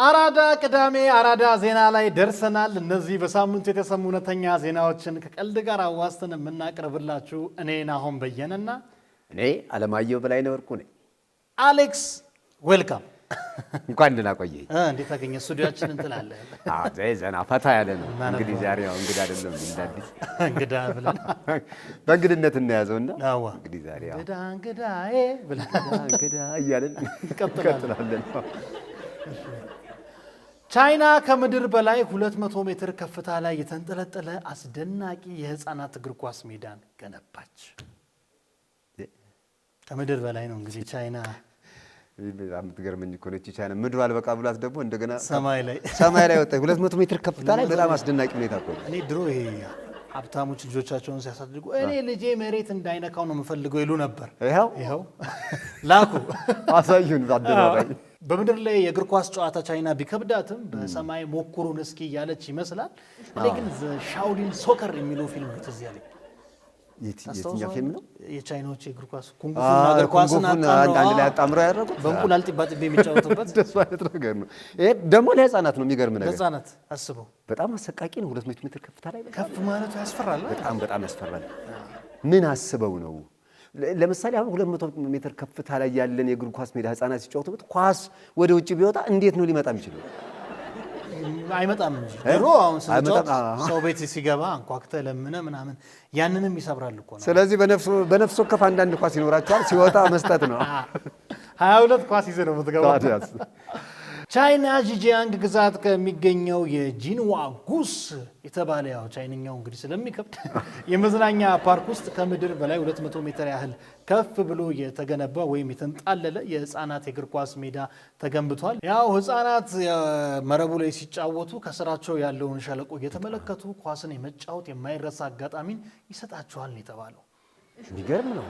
አራዳ ቅዳሜ አራዳ ዜና ላይ ደርሰናል። እነዚህ በሳምንቱ የተሰሙ እውነተኛ ዜናዎችን ከቀልድ ጋር አዋስተን የምናቀርብላችሁ እኔ ናሆም በየነና እኔ አለማየሁ በላይነህ ወርቁ ነኝ። አሌክስ ዌልካም። እንኳን ደህና ቆየኝ። እንዴት አገኘ ስቱዲዮአችን እንትላለህ? ዘና ፈታ ያለ ነው። እንግዲህ ዛሬ ያው እንግዳ አይደለም እንዳዲስ እንግዳ ብለን በእንግድነት እናያዘውና አዋ እንግዲህ ዛሬ ያው እንግዳዬ ብለን እንግዳ እያለን እንቀጥላለን። ቻይና ከምድር በላይ 200 ሜትር ከፍታ ላይ የተንጠለጠለ አስደናቂ የህፃናት እግር ኳስ ሜዳን ገነባች። ከምድር በላይ ነው እንግዲህ ቻይና። በጣም ትገርመኝ እኮ ነች ቻይና። ምድር አልበቃ ብላት ደግሞ እንደገና ሰማይ ላይ ወጣ 200 ሜትር ከፍታ ላይ በጣም አስደናቂ ሁኔታ እኮ። እኔ ድሮ ይሄ ሀብታሞች ልጆቻቸውን ሲያሳድጉ እኔ ልጄ መሬት እንዳይነካው ነው የምፈልገው ይሉ ነበር። ይኸው ላኩ አሳዩን አደረባይ። በምድር ላይ የእግር ኳስ ጨዋታ ቻይና ቢከብዳትም በሰማይ ሞክሩን እስኪ ያለች ይመስላል። እኔ ግን ሻውሊን ሶከር የሚለው ፊልም ነው ትዝ ያለኝ። የትኛው ፊልም ነው? የቻይናዎች የእግር ኳስ ኩንጉፉና እግር ኳስን አንድ ላይ አጣምረው ያደረጉት በእንቁላል ጢባጢቤ የሚጫወቱበት ደስ አይነት ነገር ነው። ይሄ ደግሞ ለህፃናት ነው። የሚገርም ነገር ለህፃናት አስበው። በጣም አሰቃቂ ነው። 200 ሜትር ከፍታ ላይ ከፍ ማለቱ ያስፈራል። በጣም ያስፈራል። ምን አስበው ነው? ለምሳሌ አሁን 200 ሜትር ከፍታ ላይ ያለን የእግር ኳስ ሜዳ ህፃናት ሲጫወቱበት ኳስ ወደ ውጭ ቢወጣ እንዴት ነው ሊመጣ የሚችለው? አይመጣም እንጂ ድሮ አሁን ስንጫወት ሰው ቤት ሲገባ አንኳክተህ ለምነህ ምናምን ያንንም ይሰብራል እኮ ነው። ስለዚህ በነፍስ ወከፍ አንዳንድ ኳስ ይኖራቸዋል፣ ሲወጣ መስጠት ነው። 22 ኳስ ይዘህ ነው የምትገባው። ቻይና ጂጂያንግ ግዛት ከሚገኘው የጂንዋ ጉስ የተባለ ያው ቻይንኛው እንግዲህ ስለሚከብድ የመዝናኛ ፓርክ ውስጥ ከምድር በላይ 200 ሜትር ያህል ከፍ ብሎ የተገነባ ወይም የተንጣለለ የህፃናት የእግር ኳስ ሜዳ ተገንብቷል። ያው ህፃናት መረቡ ላይ ሲጫወቱ ከስራቸው ያለውን ሸለቆ እየተመለከቱ ኳስን የመጫወት የማይረሳ አጋጣሚን ይሰጣቸዋል የተባለው። የሚገርም ነው።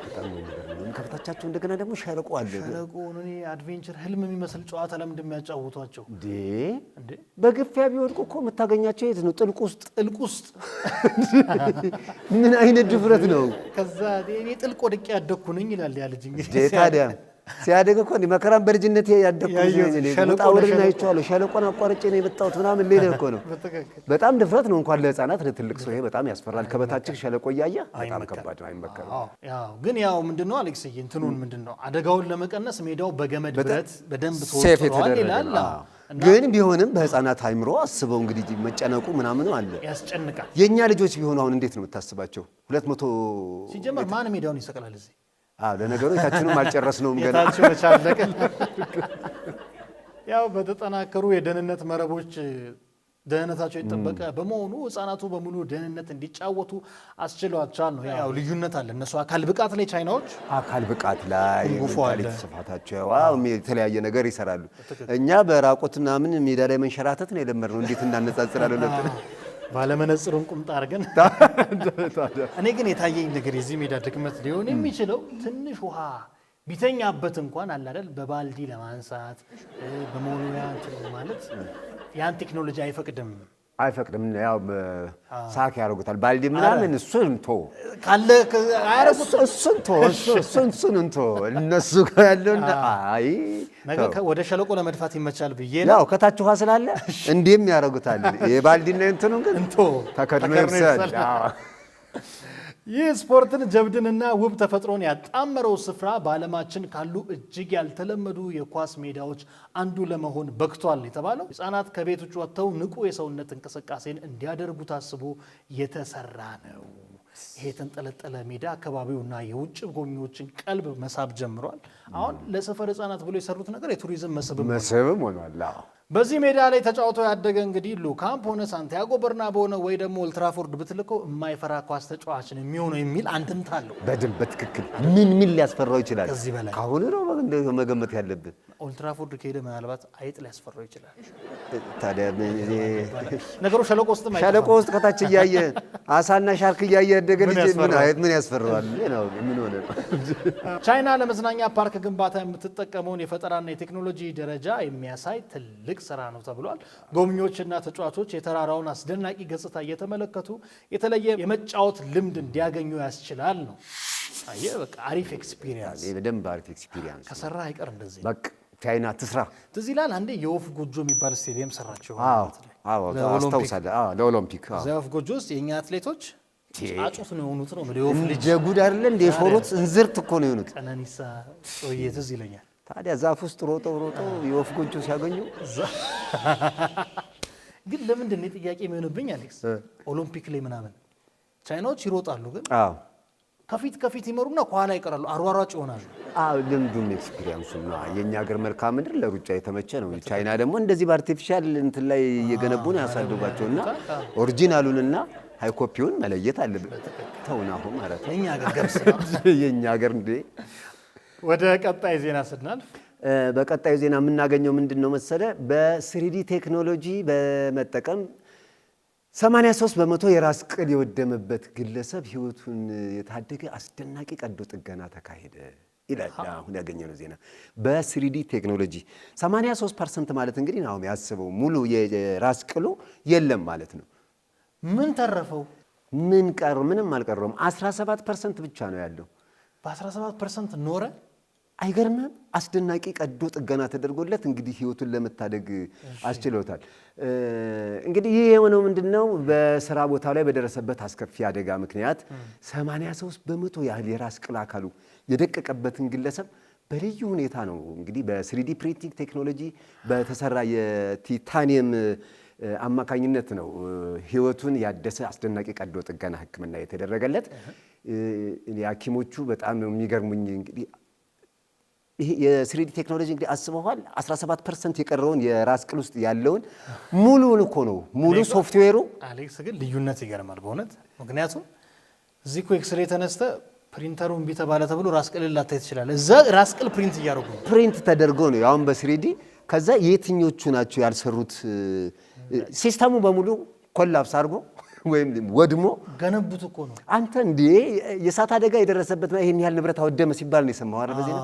በጣም የሚገርም ከፍታቸው እንደገና ደግሞ ሸለቆ አለ። ሸለቆ ነው። እኔ አድቬንቸር ህልም የሚመስል ጨዋታ ለምን እንደሚያጫውቷቸው እንዴ በግፊያ ቢወድቁ እኮ የምታገኛቸው የት ነው? ጥልቅ ውስጥ ምን አይነት ድፍረት ነው? ከዛ እኔ ጥልቅ ወድቄ ያደኩ ነኝ ይላል ያ ልጅ። እንግዲህ ታዲያ ሲያደግ እኮ መከራን በልጅነት ያደኩ ወጣወርና አይቼዋለሁ። ሸለቆን አቋርጬ ነው የመጣሁት ምናምን ሌላ እኮ ነው። በጣም ድፍረት ነው። እንኳን ለህፃናት ለትልቅ ሰው ይሄ በጣም ያስፈራል። ከበታችን ሸለቆ እያየ በጣም ከባድ ነው። አይመከርም። ያው ግን ያው ምንድነው አሌክስዬ እንትኑን ምንድነው አደጋውን ለመቀነስ ሜዳው በገመድ ብረት በደንብ ተወጥሯል ይላል። ግን ቢሆንም በህፃናት አይምሮ አስበው እንግዲህ መጨነቁ ምናምን አለ፣ ያስጨንቃል። የኛ ልጆች ቢሆኑ አሁን እንዴት ነው የምታስባቸው? 200 ሲጀመር ማን ሜዳውን ይሰቅላል እዚህ? ለነገሩ የታችንም አልጨረስነውም ገና። የታችሁ ተቻለቀ። ያው በተጠናከሩ የደህንነት መረቦች ደህንነታቸው የተጠበቀ በመሆኑ ህፃናቱ በሙሉ ደህንነት እንዲጫወቱ አስችሏቸዋል ነው። ያው ልዩነት አለ። እነሱ አካል ብቃት ላይ ቻይናዎች አካል ብቃት ላይ ስፋታቸው የተለያየ ነገር ይሰራሉ። እኛ በራቆት ምናምን ሜዳ ላይ መንሸራተት ነው የለመድነው። እንዴት እናነጻጽራለን? ባለመነጽሩን ቁምጣ አድርገን። እኔ ግን የታየኝ ነገር የዚህ ሜዳ ድክመት ሊሆን የሚችለው ትንሽ ውሃ ቢተኛበት እንኳን አለ አይደል በባልዲ ለማንሳት በሞሉያ ማለት ያን ቴክኖሎጂ አይፈቅድም። ያው ሳክ ያደርጉታል ባልዲ ምናምን። እሱን ካለ አያረጉት። እሱን እነሱ ያለውና ነገ ወደ ሸለቆ ለመድፋት ይመቻል ብዬ ነው። ያው ከታች ውሃ ስላለ እንዴም ያደርጉታል። የባልዲና እንትኑን ግን ተከድኖ ይርሳል። ይህ ስፖርትን ጀብድንና ውብ ተፈጥሮን ያጣመረው ስፍራ በዓለማችን ካሉ እጅግ ያልተለመዱ የኳስ ሜዳዎች አንዱ ለመሆን በቅቷል የተባለው ህፃናት ከቤት ውጭ ወጥተው ንቁ የሰውነት እንቅስቃሴን እንዲያደርጉ ታስቦ የተሰራ ነው። ይሄ የተንጠለጠለ ሜዳ አካባቢውና የውጭ ጎብኚዎችን ቀልብ መሳብ ጀምሯል። አሁን ለሰፈር ህፃናት ብሎ የሰሩት ነገር የቱሪዝም መስህብም ሆኗል። በዚህ ሜዳ ላይ ተጫውቶ ያደገ እንግዲህ ሉካምፕ ሆነ ሳንቲያጎ በርናቦ ሆነ ወይ ደግሞ ኦልትራፎርድ ብትልከው የማይፈራ ኳስ ተጫዋችን የሚሆነው የሚል አንድምታ አለው። በደንብ በትክክል ምን ሊያስፈራው ይችላል? ከዚህ በላይ ካሁን ነው መገመት ያለብን። ኦልትራፎርድ ከሄደ ምናልባት አይጥ ሊያስፈራው ይችላል። ታዲያ ነገሩ ሸለቆ ውስጥ ከታች እያየ አሳና ሻርክ እያየ ያደገ ልጅ ምን ያስፈራዋል? ምን ሆነ? ቻይና ለመዝናኛ ፓርክ ግንባታ የምትጠቀመውን የፈጠራና የቴክኖሎጂ ደረጃ የሚያሳይ ትልቅ ስራ ነው ተብሏል። ጎብኚዎችና ተጫዋቾች የተራራውን አስደናቂ ገጽታ እየተመለከቱ የተለየ የመጫወት ልምድ እንዲያገኙ ያስችላል ነው። አየ በቃ አሪፍ ኤክስፒሪየንስ። በደንብ አሪፍ ኤክስፒሪየንስ ከሰራ አይቀር እንደዚህ በቃ ቻይና ትስራ ትዝ ይላል አንዴ የወፍ ጎጆ የሚባል ስቴዲየም ሰራቸው አስታውሳለሁ ለኦሎምፒክ የወፍ ጎጆ ውስጥ የኛ አትሌቶች ጫጩት ነው የሆኑት ነው የወፍ ልጅ ጀጉድ አይደለ እንደ ሾሩት እንዝርት እኮ ነው የሆኑት ቀነኒሳ ጾዬ ትዝ ይለኛል ታዲያ ዛፍ ውስጥ ሮጠው የወፍ ጎጆ ሲያገኙ ግን ለምንድን ነው ጥያቄ የሚሆንብኝ አሌክስ ኦሎምፒክ ላይ ምናምን ቻይናዎች ይሮጣሉ ግን ከፊት ይመሩና ከኋላ ይቀራሉ አሯሯጭ ይሆናሉ ልምዱም ኤክስፒሪየንሱም ነው የኛ ሀገር መልክዓ ምድር ለሩጫ የተመቸ ነው ቻይና ደግሞ እንደዚህ በአርቲፊሻል እንትን ላይ እየገነቡ ነው ያሳደጓቸውና ኦሪጂናሉንና ሃይ ኮፒውን መለየት አለብን ተውና አሁን ማለት ነው የኛ ሀገር ገብስ የኛ ሀገር እንደ ወደ ቀጣይ ዜና ስናልፍ በቀጣዩ ዜና የምናገኘው ምንድነው መሰለ በ3D ቴክኖሎጂ በመጠቀም 83% የራስ ቅል የወደመበት ግለሰብ ህይወቱን የታደገ አስደናቂ ቀዶ ጥገና ተካሄደ ይላል አሁን ያገኘነው ዜና በ3D ቴክኖሎጂ 83% ማለት እንግዲህ ነው ያስበው ሙሉ የራስ ቅሉ የለም ማለት ነው ምን ተረፈው ምን ቀር ምንም አልቀረም 17% ብቻ ነው ያለው በ17% ኖረ አይገርምም አስደናቂ ቀዶ ጥገና ተደርጎለት እንግዲህ ህይወቱን ለመታደግ አስችሎታል እንግዲህ ይሄ የሆነው ምንድነው በስራ ቦታው ላይ በደረሰበት አስከፊ አደጋ ምክንያት 83% ያህል የራስ ቅል አካሉ የደቀቀበትን ግለሰብ በልዩ ሁኔታ ነው እንግዲህ በ3D ፕሪንቲንግ ቴክኖሎጂ በተሰራ የቲታኒየም አማካኝነት ነው ህይወቱን ያደሰ አስደናቂ ቀዶ ጥገና ህክምና የተደረገለት የሐኪሞቹ በጣም ነው የሚገርሙኝ እንግዲህ ይሄ የ3D ቴክኖሎጂ እንግዲህ አስበዋል 17% የቀረውን የራስ ቅል ውስጥ ያለውን ሙሉውን እኮ ነው ሙሉ ሶፍትዌሩ አሌክስ ግን ልዩነት ይገርማል በእውነት ምክንያቱም እዚህ እኮ ኤክስሬ ተነስተ ፕሪንተሩን ቢተባለ ተብሎ ራስ ቅል ላታይ ይችላል እዛ ራስ ቅል ፕሪንት እያደረጉ ፕሪንት ተደርጎ ነው ያውን በ3D ከዛ የትኞቹ ናቸው ያልሰሩት ሲስተሙ በሙሉ ኮላፕስ አድርጎ ወይም ወድሞ ገነቡት እኮ ነው አንተ እንዴ የሳት አደጋ የደረሰበት ይሄን ያህል ንብረት አወደመ ሲባል ነው የሰማው አይደል በዚህ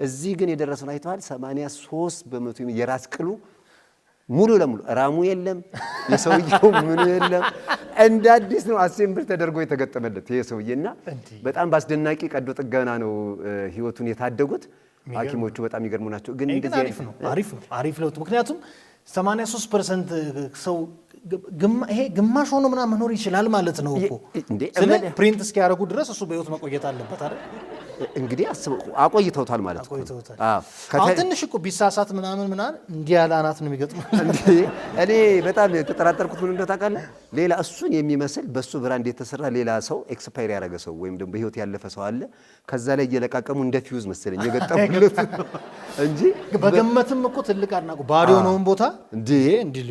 እዚህ ግን የደረሰው አይተዋል 83% የራስ ቅሉ ሙሉ ለሙሉ ራሙ የለም የሰውየው ምን የለም እንደ አዲስ ነው አሴምብል ተደርጎ የተገጠመለት ይሄ ሰውዬና በጣም ባስደናቂ ቀዶ ጥገና ነው ህይወቱን የታደጉት ሐኪሞቹ በጣም ይገርሙ ናቸው ግን እንደዚህ አሪፍ ነው ምክንያቱም 83% ሰው ይሄ ግማሽ ሆኖ ምናምን መኖር ይችላል ማለት ነው እኮ ስለዚህ ፕሪንት እስኪያደርጉ ድረስ እሱ በህይወት መቆየት አለበት አይደል እንግዲህ አቆይተውታል ማለት ነው አሁን ትንሽ እኮ ቢሳሳት ምናምን እንዲያላናት ነው የሚገጥመው እኔ በጣም ተጠራጠርኩት ምን እንደው ታውቃለህ ሌላ እሱን የሚመስል በሱ ብራንድ የተሰራ ሌላ ሰው ኤክስፓየር ያደረገ ሰው ወይም ደግሞ በህይወት ያለፈ ሰው አለ ከዛ ላይ እየለቃቀሙ እንደ ፊውዝ መሰለኝ የገጠሙለት እንጂ በገመትም እኮ ትልቅ አድናቆ ባዶ ነውን ቦታ እንዴ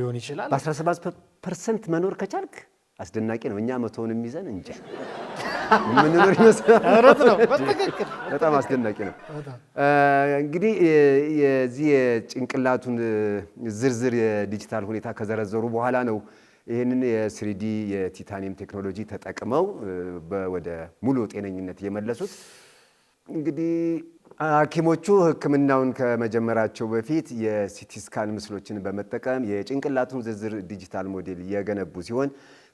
ሊሆን ይችላል በ17% መኖር ከቻልክ አስደናቂ ነው እኛ መቶውን የሚዘን እንጂ ምን ነው ይመስላል አረት ነው በትክክል በጣም አስደናቂ ነው እንግዲህ የዚህ የጭንቅላቱን ዝርዝር የዲጂታል ሁኔታ ከዘረዘሩ በኋላ ነው ይሄንን የ3D የቲታኒየም ቴክኖሎጂ ተጠቅመው ወደ ሙሉ ጤነኝነት የመለሱት እንግዲህ ሐኪሞቹ ህክምናውን ከመጀመራቸው በፊት የሲቲ ስካን ምስሎችን በመጠቀም የጭንቅላቱን ዝርዝር ዲጂታል ሞዴል የገነቡ ሲሆን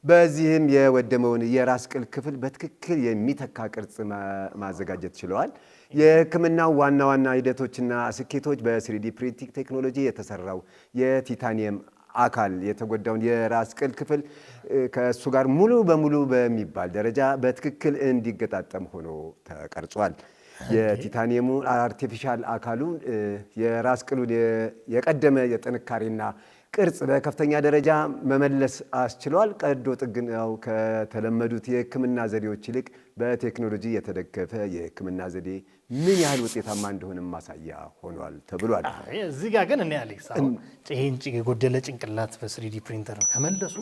በዚህም የወደመውን የራስ ቅል ክፍል በትክክል የሚተካ ቅርጽ ማዘጋጀት ችለዋል የህክምናው ዋና ሂደቶችና ስኬቶች በ3D ፕሪንቲንግ ቴክኖሎጂ የተሰራው የቲታኒየም አካል የተጎዳውን የራስ ቅል ክፍል ከሱ ጋር ሙሉ በሙሉ በሚባል ደረጃ በትክክል እንዲገጣጠም ሆኖ ተቀርጿል የቲታኒየሙ አርቲፊሻል አካሉ የራስ ቅሉን የቀደመ የጥንካሬና ቅርጽ በከፍተኛ ደረጃ መመለስ አስችሏል ቀዶ ጥገናው ከተለመዱት የህክምና ዘዴዎች ይልቅ በቴክኖሎጂ የተደገፈ የህክምና ዘዴ ምን ያህል ውጤታማ እንደሆነ ማሳያ ሆኗል ተብሏል እዚህ ጋር ግን እኔ አሌክስ አሁን ይሄን የጎደለ ጭንቅላት በ3D ፕሪንተር ከመለሱ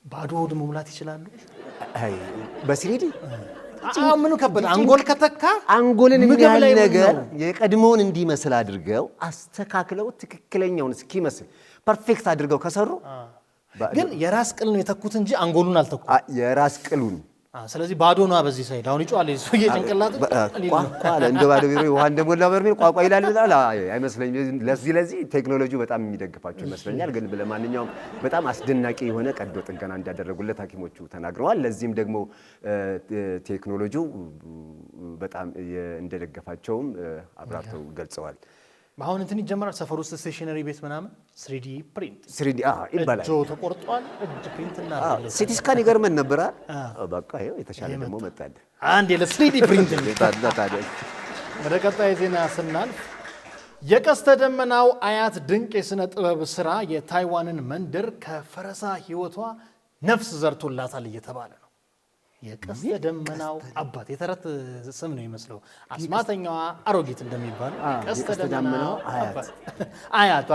ባዶ ሆድ መሙላት ይችላሉ አይ በ3D ምን ከበደ አንጎል ከተካ አንጎልን የሚያህል ነገር የቀድሞውን እንዲመስል አድርገው አስተካክለው ትክክለኛውን እስኪመስል ፐርፌክት አድርገው ከሰሩ ግን የራስ ቅል ነው የተኩት እንጂ አንጎሉን አልተኩ የራስ ቅሉን ስለዚህ ባዶ ነው በዚህ ሳይድ አሁን ይጫዋል እሱ የጭንቅላቱ ቋቋለ እንደ ባዶ ቢሮ ውሃ እንደሞላ በርሜል ቋቋ ይላል ይላል አይመስለኝም ለዚህ ቴክኖሎጂው በጣም የሚደግፋቸው ይመስለኛል ግን ለማንኛውም በጣም አስደናቂ የሆነ ቀዶ ጥገና እንዳደረጉለት ሐኪሞቹ ተናግረዋል ለዚህም ደግሞ ቴክኖሎጂው በጣም እንደደገፋቸውም አብራርተው ገልጸዋል አሁን እንትን ይጀምራል ሰፈር ውስጥ ስቴሽነሪ ቤት ምናምን 3D ፕሪንት 3D ይባላል። እጆ ተቆርጧል እጅ ፕሪንት እናደርጋለን። ሲቲ ስካን ይገርመን ነበር። በቃ ይኸው የተሻለ ደግሞ መጣል አንድ ለ3D ፕሪንት ወደ ቀጣይ ዜና ስናልፍ የቀስተ ደመናው አያት ድንቅ የሥነ ጥበብ ሥራ የታይዋንን መንደር ከፈረሳ ሕይወቷ ነፍስ ዘርቶላታል እየተባለ ነው። የቀስተ ደመናው አባት የተረት ስም ነው የሚመስለው። አስማተኛዋ አሮጊት እንደሚባል ቀስተ ደመናው አያት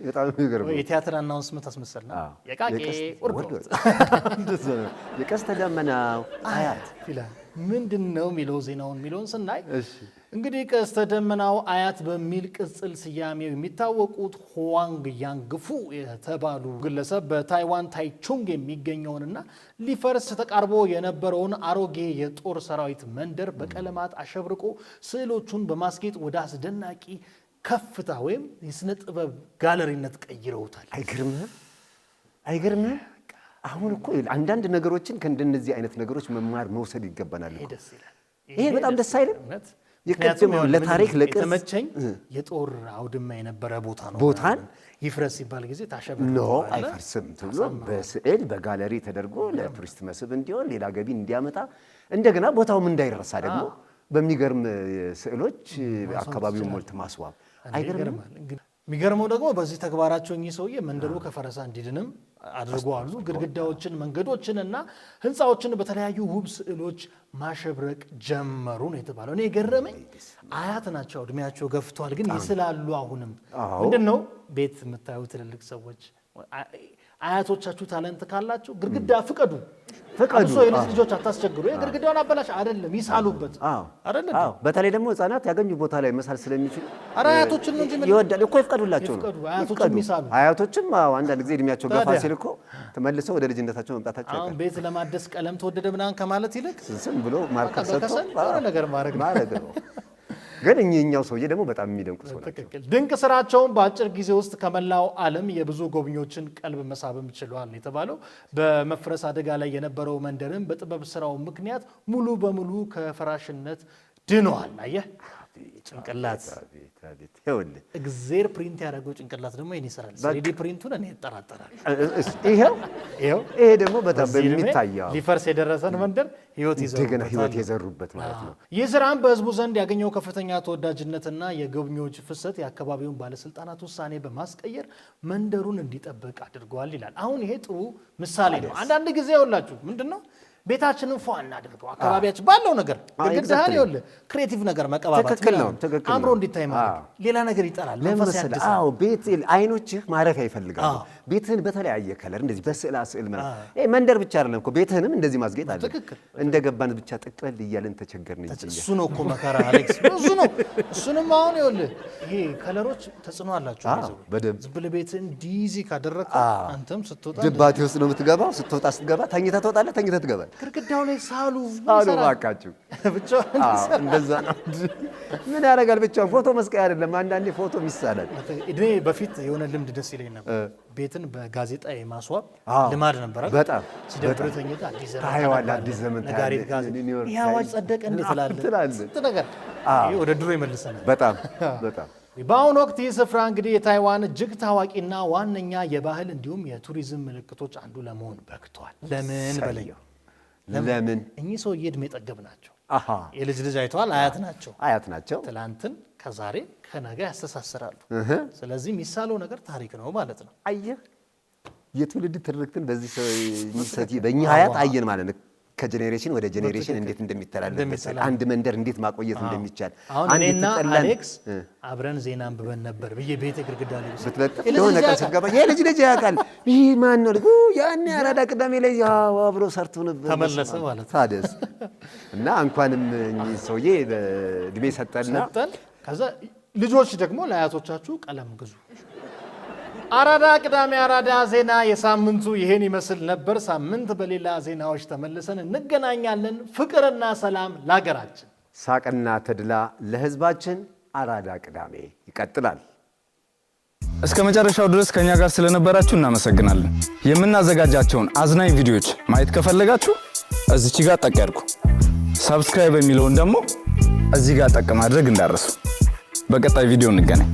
በጣም የሚገርም የቲያትር አናውንስመንት አስመሰልና የቃቄ ወርዶት የቀስተ ደመናው አያት ይላል። ምንድነው የሚለው ዜናውን የሚለውን ስናይ እንግዲህ ቀስተ ደመናው አያት በሚል ቅጽል ስያሜው የሚታወቁት ሁዋንግ ያንግፉ የተባሉ ግለሰብ በታይዋን ታይቹንግ የሚገኘውንና ሊፈርስ ተቃርቦ የነበረውን አሮጌ የጦር ሰራዊት መንደር በቀለማት አሸብርቆ ስዕሎቹን በማስጌጥ ወደ አስደናቂ ከፍታ ወይም የሥነ ጥበብ ጋለሪነት ቀይረውታል። አይገርምህ? አሁን እኮ አንዳንድ ነገሮችን ከእንደነዚህ አይነት ነገሮች መማር መውሰድ ይገባናል። ይሄ በጣም ደስ አይልም? ምክንያቱም ለታሪክ ለቅርስ የተመቸኝ የጦር አውድማ የነበረ ቦታ ነው። ቦታን ይፍረስ ሲባል ጊዜ ታሸብር ነው አይፈርስም ተብሎ በስዕል በጋለሪ ተደርጎ ለቱሪስት መስህብ እንዲሆን ሌላ ገቢ እንዲያመጣ እንደገና ቦታውም እንዳይረሳ ደግሞ በሚገርም ስዕሎች አካባቢውን ሞልት ማስዋብ አይገርምም? የሚገርመው ደግሞ በዚህ ተግባራቸው እኚህ ሰውዬ መንደሩ ከፈረሳ እንዲድንም አድርገዋል። ግድግዳዎችን መንገዶችንና ህንፃዎችን በተለያዩ ውብ ስዕሎች ማሸብረቅ ጀመሩ ነው የተባለው። እኔ የገረመኝ አያት ናቸው፣ እድሜያቸው ገፍቷል፣ ግን ይስላሉ። አሁንም ምንድነው ቤት የምታዩ ትልልቅ ሰዎች አያቶቻችሁ ታለንት ካላችሁ ግድግዳ ፍቀዱ። እሱ የልጅ ልጆች አታስቸግሩ። የግድግዳውን አበላሽ አይደለም ይሳሉበት አይደለም። በተለይ ደግሞ ህፃናት ያገኙ ቦታ ላይ መሳል ስለሚችሉ አያቶችን እንጂ ምን ይወዳል እኮ ይፍቀዱላቸው ነው። አያቶችን ይሳሉ። አያቶችም አንዳንድ ጊዜ እድሜያቸው ገፋ ሲል እኮ ተመልሰው ወደ ልጅነታቸው መምጣታቸው አሁን ቤት ለማደስ ቀለም ተወደደ ምናምን ከማለት ይልቅ ዝም ብሎ ማርከር ሰጥቶ ነገር ማድረግ ነው። ግን እኛው ሰውዬ ደግሞ በጣም የሚደንቁ ሰው ናቸው። ድንቅ ስራቸውን በአጭር ጊዜ ውስጥ ከመላው ዓለም የብዙ ጎብኚዎችን ቀልብ መሳብም ችሏል የተባለው በመፍረስ አደጋ ላይ የነበረው መንደርም በጥበብ ስራው ምክንያት ሙሉ በሙሉ ከፈራሽነት ድኗል። አየህ ጭንቅላት እግዜር ፕሪንት ያደረገው ጭንቅላት ደግሞ ይሄን ይሰራል። 3D ፕሪንቱን እኔ እጠራጠራል። ይሄ ደግሞ በጣም በሚታየው ሊፈርስ የደረሰን መንደር ህይወት የዘሩበት ማለት ነው። ይህ ስራም በህዝቡ ዘንድ ያገኘው ከፍተኛ ተወዳጅነትና የጎብኚዎች ፍሰት የአካባቢውን ባለስልጣናት ውሳኔ በማስቀየር መንደሩን እንዲጠብቅ አድርገዋል ይላል። አሁን ይሄ ጥሩ ምሳሌ ነው። አንዳንድ ጊዜ ይኸውላችሁ ምንድነው ቤታችንን ፏ እናድርገው አካባቢያችን ባለው ነገር ግድግዳህን ይኸውልህ ክሬቲቭ ነገር መቀባባት ትክክል ነው። አምሮ እንዲታይ ማለት ሌላ ነገር ይጠራል፣ መንፈስ ያድሳል። አዎ ቤት አይኖችህ ማረፊያ ይፈልጋሉ። ቤትህን በተለያየ ከለር እንደዚህ በስዕላ ስዕል ማለት መንደር ብቻ አይደለም እኮ ቤትህንም እንደዚህ ማስጌጥ አለ። እንደገባን ብቻ ጠቅለል እያለን ተቸገርን እንጂ እሱ ነው እኮ መከራ አሌክስ፣ እሱ ነው። እሱንም አሁን ይኸውልህ ይሄ ከለሮች ተጽዕኖ አላቸው። ዝም ብለህ ቤትህን እንዲህ ካደረግከው አንተም ስትወጣ ድባቴ ውስጥ ነው የምትገባው። ስትገባ ተኝተህ ትወጣለህ፣ ተኝተህ ትገባለህ። ግድግዳው ላይ ሳሉ ባካችሁ ብቻውን እንደዛ ነው። ምን ያደርጋል ብቻውን ፎቶ መስቀያ አይደለም። አንዳንዴ ፎቶ ይሳላል። እኔ በፊት የሆነ ልምድ ደስ ይለኝ ነበር። ቤትን በጋዜጣ የማስዋብ ልማድ ነበር። በጣም ሲደብር ተኝተህ አዲስ ዘመን ነጋሪት ጋዜጣ ይሄ አዋጅ ጸደቀ እንዴት ትላለህ? ወደ ድሮ ይመልሰናል። በጣም በአሁኑ ወቅት ይህ ስፍራ እንግዲህ የታይዋን እጅግ ታዋቂና ዋነኛ የባህል እንዲሁም የቱሪዝም ምልክቶች አንዱ ለመሆን በቅቷል። ለምን በለየው? ለምን እኚህ ሰውዬ እድሜ ጠገብ ናቸው። የልጅ ልጅ አይተዋል። አያት ናቸው። ትላንትን ከዛሬ ከነገ ያስተሳስራሉ። ስለዚህ የሚሳለው ነገር ታሪክ ነው ማለት ነው። አየህ የትውልድ ትርክትን በእኚህ አያት አየን ማለት ነው። ከጄኔሬሽን ወደ ጄኔሬሽን እንዴት እንደሚተላለፍ አንድ መንደር እንዴት ማቆየት እንደሚቻል እኔና አሌክስ አብረን ዜና አንብበን ነበር ብዬ ቤት ግድግዳ ላይ ብትለጥፍ የሆነ ቀን ስትገባ የልጅ ልጅ ያውቃል። ይህ ማን ነው? ያኔ አራዳ ቅዳሜ ላይ አብሮ ሰርቶ ነበር ተመለሰ ማለት ታደስ እና እንኳንም ሰውዬ በእድሜ ሰጠን። ከዛ ልጆች ደግሞ ለአያቶቻችሁ ቀለም ግዙ። አራዳ ቅዳሜ አራዳ ዜና የሳምንቱ ይሄን ይመስል ነበር። ሳምንት በሌላ ዜናዎች ተመልሰን እንገናኛለን። ፍቅርና ሰላም ለሀገራችን፣ ሳቅና ተድላ ለሕዝባችን። አራዳ ቅዳሜ ይቀጥላል። እስከ መጨረሻው ድረስ ከኛ ጋር ስለነበራችሁ እናመሰግናለን። የምናዘጋጃቸውን አዝናኝ ቪዲዮዎች ማየት ከፈለጋችሁ እዚች ጋር ጠቅ ያድርጉ። ሰብስክራይብ የሚለውን ደግሞ እዚህ ጋር ጠቅ ማድረግ እንዳረሱ በቀጣይ ቪዲዮ እንገናኝ።